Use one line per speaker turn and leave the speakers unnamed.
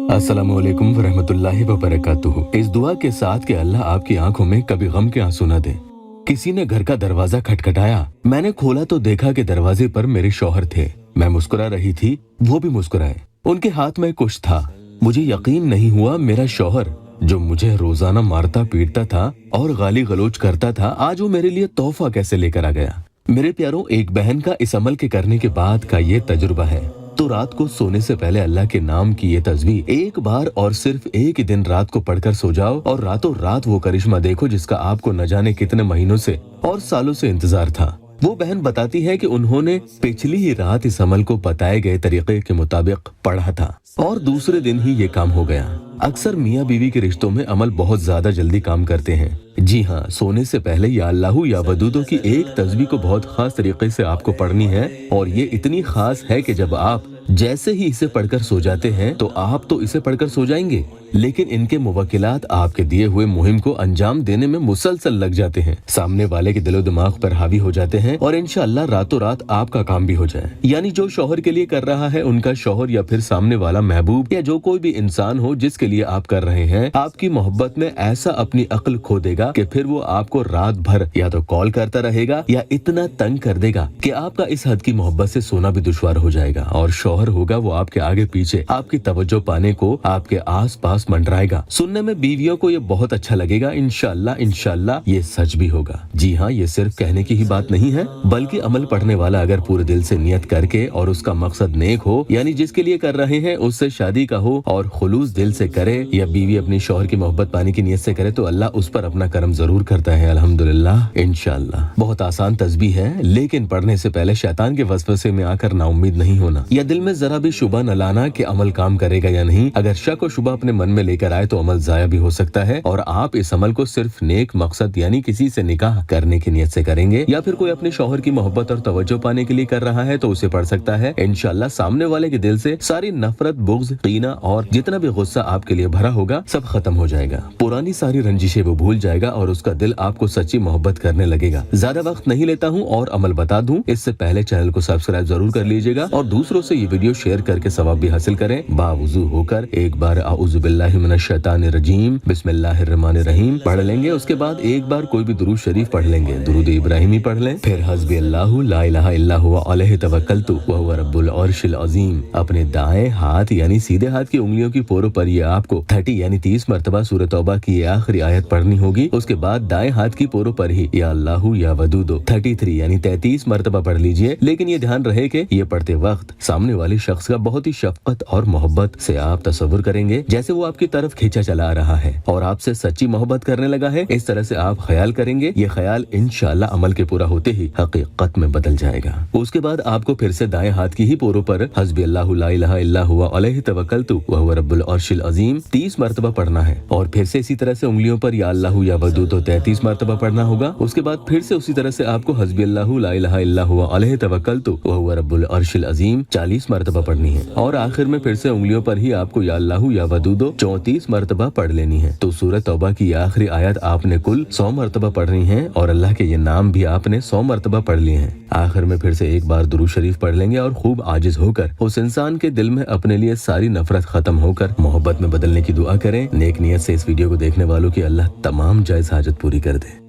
अस्सलामुअलैकुम वरहमतुल्लाहि वबरकातुहू। इस दुआ के साथ कि अल्लाह आपकी आंखों में कभी गम के आंसू न दे। किसी ने घर का दरवाजा खटखटाया। मैंने खोला तो देखा कि दरवाजे पर मेरे शौहर थे। मैं मुस्कुरा रही थी, वो भी मुस्कुराए। उनके हाथ में कुछ था। मुझे यकीन नहीं हुआ मेरा शौहर जो मुझे रोजाना मारता पीटता था और गाली गलोच करता था, आज वो मेरे लिए तोहफा कैसे लेकर आ गया। मेरे प्यारों, एक बहन का इस अमल के करने के बाद का ये तजुर्बा है। तो रात को सोने से पहले अल्लाह के नाम की ये तस्बीह एक बार और सिर्फ एक ही दिन रात को पढ़कर सो जाओ और रातों रात वो करिश्मा देखो जिसका आपको न जाने कितने महीनों से और सालों से इंतजार था। वो बहन बताती है कि उन्होंने पिछली ही रात इस अमल को बताए गए तरीके के मुताबिक पढ़ा था और दूसरे दिन ही ये काम हो गया। अक्सर मियाँ बीवी के रिश्तों में अमल बहुत ज्यादा जल्दी काम करते हैं। जी हाँ, सोने से पहले या अल्लाहू या वदूदो की एक तस्बीह को बहुत खास तरीके से आपको पढ़नी है और ये इतनी खास है कि जब आप जैसे ही इसे पढ़कर सो जाते हैं तो आप तो इसे पढ़कर सो जाएंगे, लेकिन इनके मुवक्किलात आपके दिए हुए मुहिम को अंजाम देने में मुसलसल लग जाते हैं, सामने वाले के दिलो दिमाग पर हावी हो जाते हैं और इंशाअल्लाह रातों रात आपका काम भी हो जाए। यानी जो शौहर के लिए कर रहा है उनका शौहर या फिर सामने वाला महबूब या जो कोई भी इंसान हो जिसके लिए आप कर रहे हैं, आपकी मोहब्बत में ऐसा अपनी अक्ल खो देगा कि फिर वो आपको रात भर या तो कॉल करता रहेगा या इतना तंग कर देगा कि आपका इस हद की मोहब्बत से सोना भी दुश्वार हो जाएगा और शौहर होगा वो आपके आगे पीछे आपकी तवज्जो पाने को आपके आस पास मंडराएगा। सुनने में बीवियों को ये बहुत अच्छा लगेगा। इंशाअल्लाह इंशाअल्लाह ये सच भी होगा। जी हाँ, ये सिर्फ कहने की ही बात नहीं है, बल्कि अमल पढ़ने वाला अगर पूरे दिल से नियत करके और उसका मकसद नेक हो, यानी जिसके लिए कर रहे हैं उससे शादी का हो और खुलूस दिल से करे, या बीवी अपनी शौहर की मोहब्बत पाने की नियत से करे, तो अल्लाह उस पर अपना करम जरूर करता है। अल्हम्दुलिल्लाह, इंशाअल्लाह। बहुत आसान तस्बीह है, लेकिन पढ़ने से पहले शैतान के वसवसे में आकर नाउम्मीद नहीं होना या दिल में जरा भी शुबा न लाना कि अमल काम करेगा या नहीं। अगर शक और शुबा अपने मन में लेकर आए तो अमल जाया भी हो सकता है और आप इस अमल को सिर्फ नेक मकसद यानी किसी से निकाह करने की नियत से करेंगे या फिर कोई अपने शौहर की मोहब्बत और तवज्जो पाने के लिए कर रहा है तो उसे पढ़ सकता है। इंशाअल्लाह सामने वाले के दिल से सारी नफरत, बुग़्ज़, कीना और जितना भी गुस्सा आपके लिए भरा होगा सब खत्म हो जाएगा। पुरानी सारी रंजिशें वो भूल जाएगा और उसका दिल आपको सच्ची मोहब्बत करने लगेगा। ज्यादा वक्त नहीं लेता हूँ और अमल बता दूं, इससे पहले चैनल को सब्सक्राइब जरूर कर लीजिएगा और दूसरों से ये वीडियो शेयर करके सवाब भी हासिल करें। बावुज़ू होकर एक बार आऊज़ु बिल्लाहि मिनश शैतानिर रजीम बिस्मिल्लाहिर रहमानिर रहीम पढ़ लेंगे। उसके बाद एक बार कोई भी दुरूद शरीफ पढ़ लेंगे, दुरूद इब्राहिमी पढ़ लें, फिर हस्बी अल्लाहु ला इलाहा इल्ला हुवा अलैहि तवक्कलतु व हुवा रब्बुल अर्शिल अज़ीम। अपने दाएं हाथ यानी सीधे हाथ की उंगलियों की पोरों पर ये आपको 30 यानी 30 मरतबा सूरह तौबा की ये आखिरी आयत पढ़नी होगी। उसके बाद दाएं हाथ की पोरों पर ही या अल्लाहु या वदूदो 33 यानी 33 मरतबा पढ़ लीजिए, लेकिन ये ध्यान रहे कि ये पढ़ते वक्त सामने वाले शख्स का बहुत ही शफकत और मोहब्बत से आप तसव्वुर करेंगे जैसे वो आपकी तरफ खींचा चला आ रहा है और आपसे सच्ची मोहब्बत करने लगा है। इस तरह से आप ख्याल करेंगे, ये ख्याल इंशाअल्लाह अमल के पूरा होते ही हकीकत में बदल जाएगा। उसके बाद आपको फिर से दाएं हाथ की ही पोरों पर हस्बी अल्लाहु ला इलाहा इल्ला हुवा अलैहि तवक्कलतु व हुवा रब्बुल अर्शिल अज़ीम 30 मरतबा पढ़ना है और फिर से इसी तरह से उंगलियों पर या अल्लाहु या वदूदो 33 मरतबा पढ़ना होगा। उसके बाद फिर से उसी तरह से आपको हस्बी अल्लाहु ला इलाहा इल्ला हुवा अलैहि तवक्कलतु व हुवा रब्बुल अर्शिल अज़ीम 40 मरतबा पढ़नी है और आखिर में फिर से उंगलियों पर ही आपको या अल्लाहु या वदूदो 34 मरतबा पढ़ लेनी है। तो सूरह तौबा की आखिरी आयत आपने कुल 100 मरतबा पढ़नी है और अल्लाह के ये नाम भी आपने 100 मरतबा पढ़ लिए हैं। आखिर में फिर से एक बार दुरूद शरीफ पढ़ लेंगे और खूब आजिज होकर उस इंसान के दिल में अपने लिए सारी नफरत खत्म होकर मोहब्बत में बदलने की दुआ करें। नेक नियत से इस वीडियो को देखने वालों की अल्लाह तमाम जायज हाजत पूरी कर दे।